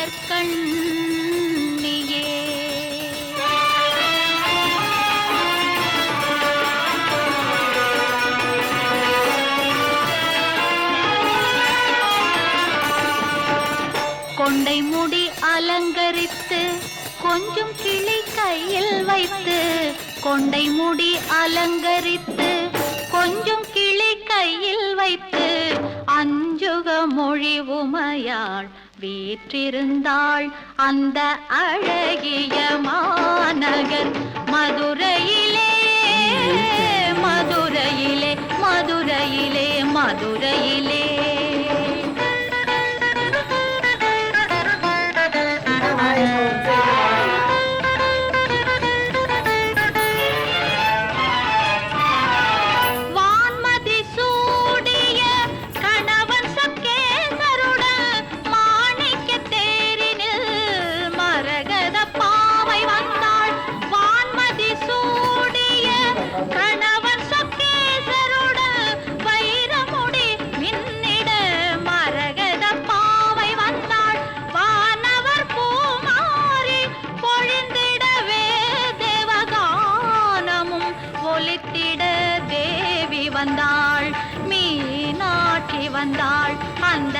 மலர்கண்ணியே. கொண்டை முடி அலங்கரித்து கொஞ்சம் கிளி கையில் வைத்து, கொண்டை முடி அலங்கரித்து கொஞ்சம் கிளி கையில் வைத்து, அஞ்சுக மொழி உமையாள் வீற்றிருந்தாள் அந்த அழகிய மாநகர் மதுரையிலே. மதுரையிலே மதுரையிலே மதுரையிலே. தேவி வந்தாள், மீனாட்சி வந்தாள் அந்த